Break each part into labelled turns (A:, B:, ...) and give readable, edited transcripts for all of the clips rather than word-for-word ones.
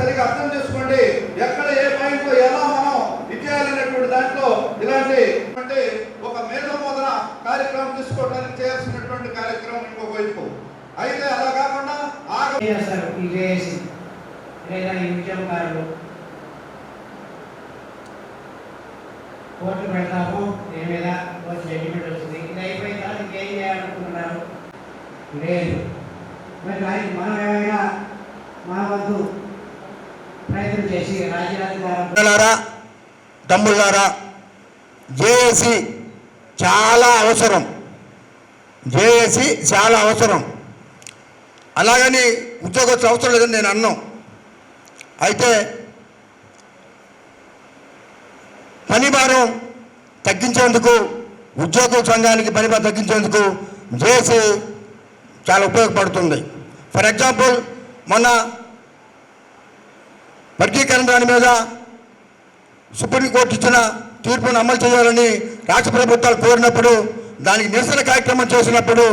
A: సరిగా అర్థం చేసుకోండి. ఎక్కడ ఏ పాయింట్ లో ఎలా మనం ఇచ్చేయాలనేటువంటి దాంట్లో ఇలాంటి అంటే ఒక మేధమోదన కార్యక్రమం తీసుకోవడానికి చేయాల్సినటువంటి కార్యక్రమం ఇంకొక వైపు అయితే అలా కాకుండా
B: కోర్టు పెడతాము దీని మీద కోర్టు జడ్జిమెంట్ వచ్చింది. ఇది అయిపోయిన తర్వాత ఇంకేం చేయాలనుకుంటున్నారు? లేదు. మరి దానికి మనం ఏమైనా మన వంతు ప్రయత్నం చేసి రాజ్యాంగారా
C: తమ్ముళ్ళారా, జేఏసీ చాలా అవసరం. జేఏసీ చాలా అవసరం. అలాగని ఉద్యోగస్తులు అవసరం లేదని నేను అన్నాం. అయితే పని భారం తగ్గించేందుకు, ఉద్యోగ సంఘానికి పని భారం తగ్గించేందుకు జేఏసీ చాలా ఉపయోగపడుతుంది. ఫర్ ఎగ్జాంపుల్, మొన్న వర్గీకరణ దాని మీద సుప్రీంకోర్టు ఇచ్చిన తీర్పును అమలు చేయాలని రాష్ట్ర ప్రభుత్వాలు కోరినప్పుడు, దానికి నిరసన కార్యక్రమం చేసినప్పుడు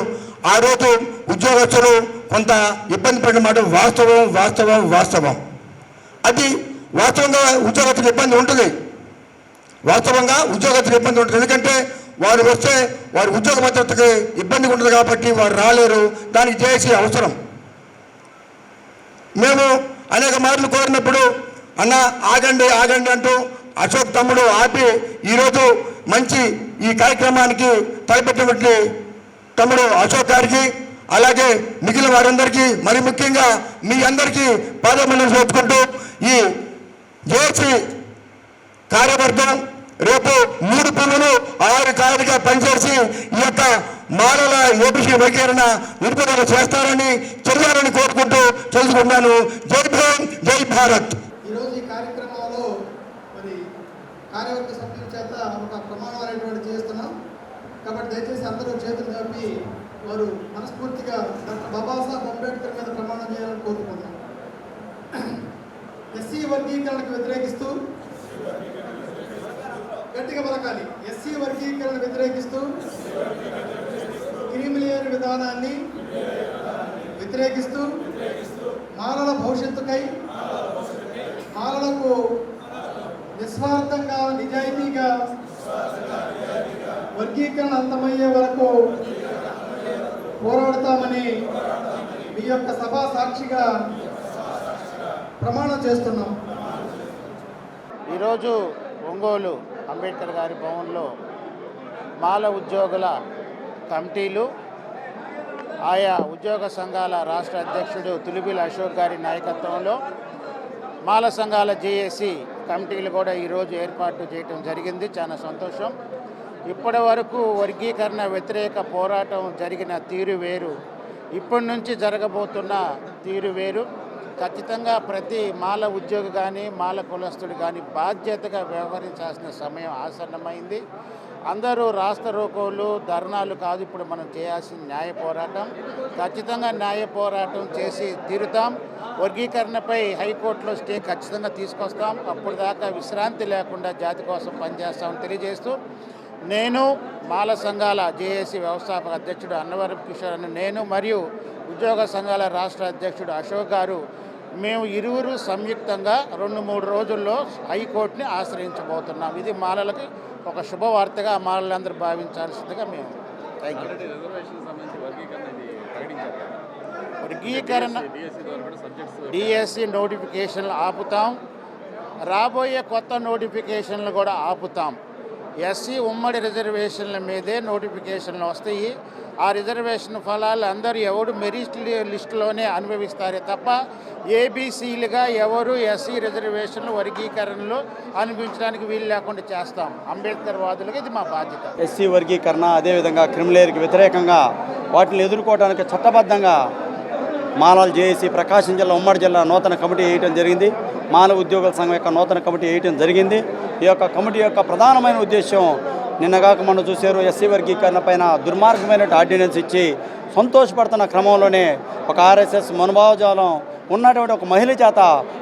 C: ఆ రోజు ఉద్యోగస్తులు కొంత ఇబ్బంది పడిన మాట వాస్తవం వాస్తవం వాస్తవం. అది వాస్తవంగా ఉద్యోగస్తులకు ఇబ్బంది ఉంటుంది. వాస్తవంగా ఉద్యోగస్తులకు ఇబ్బంది ఉంటుంది. ఎందుకంటే వారు వస్తే వారి ఉద్యోగ భద్రతకి ఇబ్బంది ఉంటుంది కాబట్టి వారు రాలేరు. దానికి జేఏసీ అవసరం. మేము అనేక మార్లు కోరినప్పుడు అన్న ఆగండి ఆగండి అంటూ అశోక్ తమ్ముడు ఆపి ఈరోజు మంచి ఈ కార్యక్రమానికి తలపెట్టినటువంటి తమ్ముడు అశోక్ గారికి, అలాగే మిగిలిన వారందరికీ, మరి ముఖ్యంగా మీ అందరికీ పాదమూలం చెప్పుకుంటూ ఈ జేఏసీ కార్యవర్గం రేపు 3 పనులు 6 కాలుగా పనిచేసి ఈ యొక్క మాలల ఓబీసీ వర్గీకరణ నిరుపేదలు చేస్తారని చెయ్యాలని కోరుకుంటూ తెలుసుకున్నాను. జై భీమ్, జై భారత్.
D: ఈరోజు ఈ కార్యక్రమంలో మరి కార్యవర్గ సభ్యుల చేత ఒక ప్రమాణం అనేటువంటి చేస్తున్నాం. కాబట్టి దయచేసి అందరూ చేతులు కలిపి వారు మనస్ఫూర్తిగా డాక్టర్ బాబాసాహెబ్ అంబేద్కర్ మీద ప్రమాణం చేయాలని కోరుకుంటున్నాం. ఎస్సీ వర్గీకరణకు వ్యతిరేకిస్తూ గట్టిగా పలకాలి. ఎస్సీ వర్గీకరణ వ్యతిరేకిస్తూ క్రీమిలేయర్ విధానాన్ని వ్యతిరేకిస్తూ మాలల భవిష్యత్తుకై మాలలకు నిస్వార్థంగా నిజాయితీగా వర్గీకరణ అంతమయ్యే వరకు పోరాడతామని మీ యొక్క సభా సాక్షిగా ప్రమాణం చేస్తున్నాం.
E: ఈరోజు ఒంగోలు అంబేద్కర్ గారి భవన్లో మాల ఉద్యోగుల కమిటీలు, ఆయా ఉద్యోగ సంఘాల రాష్ట్ర అధ్యక్షుడు తులిబిల అశోక్ గారి నాయకత్వంలో మాల సంఘాల జేఏసీ కమిటీలు కూడా ఈరోజు ఏర్పాటు చేయడం జరిగింది. చాలా సంతోషం. ఇప్పటి వరకు వర్గీకరణ వ్యతిరేక పోరాటం జరిగిన తీరు వేరు, ఇప్పటి నుంచి జరగబోతున్న తీరు వేరు. ఖచ్చితంగా ప్రతి మాల ఉద్యోగి కానీ మాల కులస్తుడు కానీ బాధ్యతగా వ్యవహరించాల్సిన సమయం ఆసన్నమైంది. అందరూ రాస్తారోకోలు ధర్నాలు కాదు, ఇప్పుడు మనం చేయాల్సిన న్యాయ పోరాటం. ఖచ్చితంగా న్యాయ పోరాటం చేసి తీరుతాం. వర్గీకరణపై హైకోర్టులో స్టే ఖచ్చితంగా తీసుకొస్తాం. అప్పుడు దాకా విశ్రాంతి లేకుండా జాతి కోసం పనిచేస్తామని తెలియజేస్తూ, నేను మాల సంఘాల జేఏసీ వ్యవస్థాపక అధ్యక్షుడు అన్నవరం కిషోర్ అని నేను మరియు ఉద్యోగ సంఘాల రాష్ట్ర అధ్యక్షుడు అశోక్ గారు మేము ఇరువురు సంయుక్తంగా 2-3 రోజుల్లో హైకోర్టుని ఆశ్రయించబోతున్నాం. ఇది మాలలకు ఒక శుభవార్తగా మాలలందరూ భావించాల్సిందిగా మేము వర్గీకరణ డిఎస్సి నోటిఫికేషన్లు ఆపుతాం. రాబోయే కొత్త నోటిఫికేషన్లు కూడా ఆపుతాం. ఎస్సీ ఉమ్మడి రిజర్వేషన్ల మీదే నోటిఫికేషన్లు వస్తాయి. ఆ రిజర్వేషన్ ఫలాలు అందరూ ఎవరు మెరిట్ లిస్టులోనే అనుభవిస్తారే తప్ప ఏబీసీలుగా ఎవరు ఎస్సీ రిజర్వేషన్లు వర్గీకరణలు అనుభవించడానికి వీలు లేకుండా చేస్తాం. అంబేద్కర్ వాదులుగా ఇది మా బాధ్యత.
F: ఎస్సీ వర్గీకరణ, అదేవిధంగా క్రిమిలేయర్కి వ్యతిరేకంగా వాటిని ఎదుర్కోవడానికి చట్టబద్ధంగా మాలల జేఏసీ ప్రకాశం జిల్లా ఉమ్మడి జిల్లా నూతన కమిటీ వేయటం జరిగింది. మానవ ఉద్యోగుల సంఘం యొక్క నూతన కమిటీ వేయటం జరిగింది. ఈ యొక్క కమిటీ యొక్క ప్రధానమైన ఉద్దేశం, నిన్నగాక మనం చూశారు, ఎస్సీ వర్గీకరణ పైన దుర్మార్గమైన ఆర్డినెన్స్ ఇచ్చి సంతోషపడుతున్న క్రమంలోనే ఒక ఆర్ఎస్ఎస్ మనోభావజాలం ఉన్నటువంటి ఒక మహిళ చేత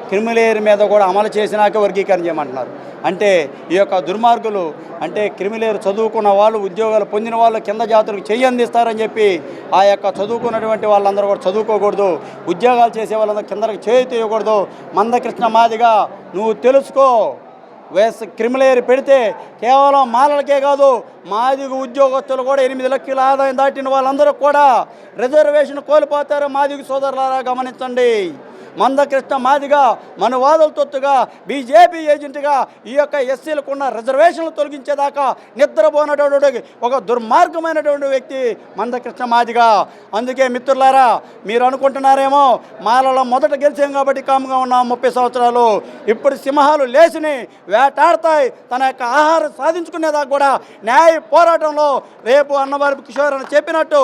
F: క్రిమిలేయర్ మీద కూడా అమలు చేసినాకే వర్గీకరణ చేయమంటున్నారు. అంటే ఈ యొక్క దుర్మార్గులు అంటే క్రిమిలేయర్ చదువుకున్న వాళ్ళు ఉద్యోగాలు పొందిన వాళ్ళు కింద జాతులకు చెయ్యి అందిస్తారని చెప్పి ఆ యొక్క చదువుకున్నటువంటి వాళ్ళందరూ కూడా చదువుకోకూడదు, ఉద్యోగాలు చేసే వాళ్ళందరూ కిందకి చేయి తీయకూడదు. మందకృష్ణ మాదిగా నువ్వు తెలుసుకో, క్రిమిలేయర్ పెడితే కేవలం మాలలకే కాదు మాదిగ ఉద్యోగస్తులు కూడా 8 లక్షల ఆదాయం దాటిన వాళ్ళందరూ కూడా రిజర్వేషన్ కోల్పోతారు. మాదిగ సోదరులారా గమనించండి. మందకృష్ణ మాదిగా మనువాదుల తొత్తుగా బీజేపీ ఏజెంట్గా ఈ యొక్క ఎస్సీలకు ఉన్న రిజర్వేషన్లు తొలగించేదాకా నిద్రపోయినటువంటి ఒక దుర్మార్గమైనటువంటి వ్యక్తి మందకృష్ణ మాదిగా. అందుకే మిత్రులారా, మీరు అనుకుంటున్నారేమో మాలలో మొదట గెలిచాం కాబట్టి కామ్గా ఉన్నాం 30 సంవత్సరాలు. ఇప్పుడు సింహాలు లేచిని వేటాడతాయి. తన యొక్క ఆహారం సాధించుకునేదాకా కూడా న్యాయ పోరాటంలో రేపు అన్నవరపు కిషోర్ అని చెప్పినట్టు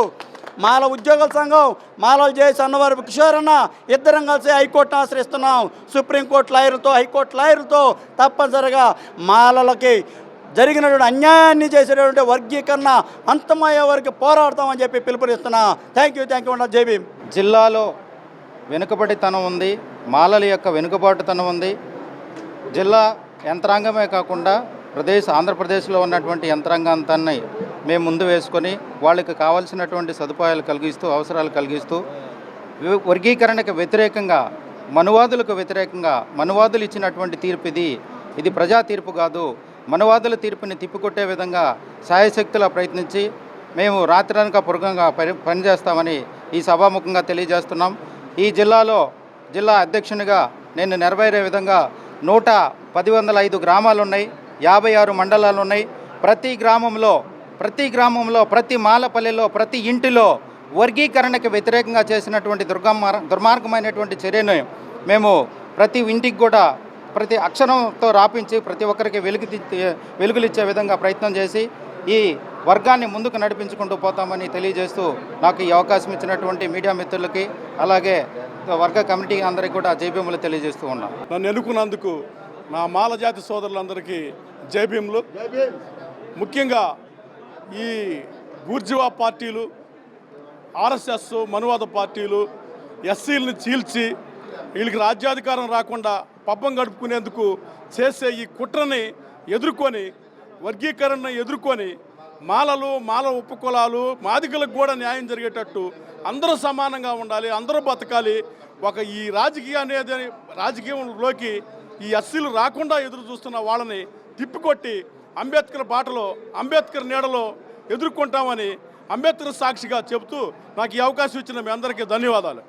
F: మాల ఉద్యోగుల సంఘం మాలలు చేసి అన్నవరపు కిషోర్ అన్న ఇద్దరం కలిసి హైకోర్టును ఆశ్రయిస్తున్నాం. సుప్రీంకోర్టు లాయర్లతో హైకోర్టు లాయర్లతో తప్పనిసరిగా మాలలకి జరిగినటువంటి అన్యాయాన్ని చేసేటువంటి వర్గీకరణ అంతమయ్యే వరకు పోరాడతామని చెప్పి పిలుపునిస్తున్నా. థ్యాంక్ యూ అన్న. జై భీమ్.
E: జిల్లాలో వెనుకబడితనం ఉంది, మాలల యొక్క వెనుకబాటుతనం ఉంది. జిల్లా యంత్రాంగమే కాకుండా ఆంధ్రప్రదేశ్లో ఉన్నటువంటి యంత్రాంగాంతాన్ని మేము ముందు వేసుకొని వాళ్ళకి కావాల్సినటువంటి సదుపాయాలు కలిగిస్తూ అవసరాలు కలిగిస్తూ వర్గీకరణకు వ్యతిరేకంగా మనువాదులకు వ్యతిరేకంగా మనువాదులు ఇచ్చినటువంటి తీర్పు ఇది ప్రజా తీర్పు కాదు. మనువాదుల తీర్పుని తిప్పికొట్టే విధంగా శాయశక్తులా ప్రయత్నించి మేము రాత్రనక పురగంగా పనిచేస్తామని ఈ సభాముఖంగా తెలియజేస్తున్నాం. ఈ జిల్లా అధ్యక్షునిగా నేను నెరవేరే విధంగా 105 గ్రామాలు ఉన్నాయి, 56 మండలాలు ఉన్నాయి. ప్రతి గ్రామంలో ప్రతి మాలపల్లెలో ప్రతి ఇంటిలో వర్గీకరణకు వ్యతిరేకంగా చేసినటువంటి దుర్మార్గమైనటువంటి చర్యను మేము ప్రతి ఇంటికి కూడా ప్రతి అక్షరంతో రాపించి ప్రతి ఒక్కరికి వెలుగులిచ్చే విధంగా ప్రయత్నం చేసి ఈ వర్గాన్ని ముందుకు నడిపించుకుంటూ పోతామని తెలియజేస్తూ నాకు ఈ అవకాశం ఇచ్చినటువంటి మీడియా మిత్రులకి అలాగే వర్గ కమిటీ అందరికీ కూడా జైభీములు తెలియజేస్తూ ఉన్నాం.
G: నన్ను ఎన్నుకున్నందుకు నా మాల జాతి సోదరులందరికీ జైభీములు. ముఖ్యంగా ఈ బూర్జువా పార్టీలు, ఆర్ఎస్ఎస్, మనువాద పార్టీలు ఎస్సీలను చీల్చి వీళ్ళకి రాజ్యాధికారం రాకుండా పబ్బం గడుపుకునేందుకు చేసే ఈ కుట్రని ఎదుర్కొని వర్గీకరణను ఎదుర్కొని మాల ఉపకులాలు మాదిగలకు కూడా న్యాయం జరిగేటట్టు అందరూ సమానంగా ఉండాలి, అందరూ బతకాలి. ఈ రాజకీయంలోకి ఈ ఎస్సీలు రాకుండా ఎదురు చూస్తున్న వాళ్ళని తిప్పికొట్టి అంబేద్కర్ బాటలో అంబేద్కర్ నీడలో ఎదుర్కొంటామని అంబేద్కర్ సాక్షిగా చెబుతూ నాకు ఈ అవకాశం ఇచ్చిన మీ అందరికీ ధన్యవాదాలు.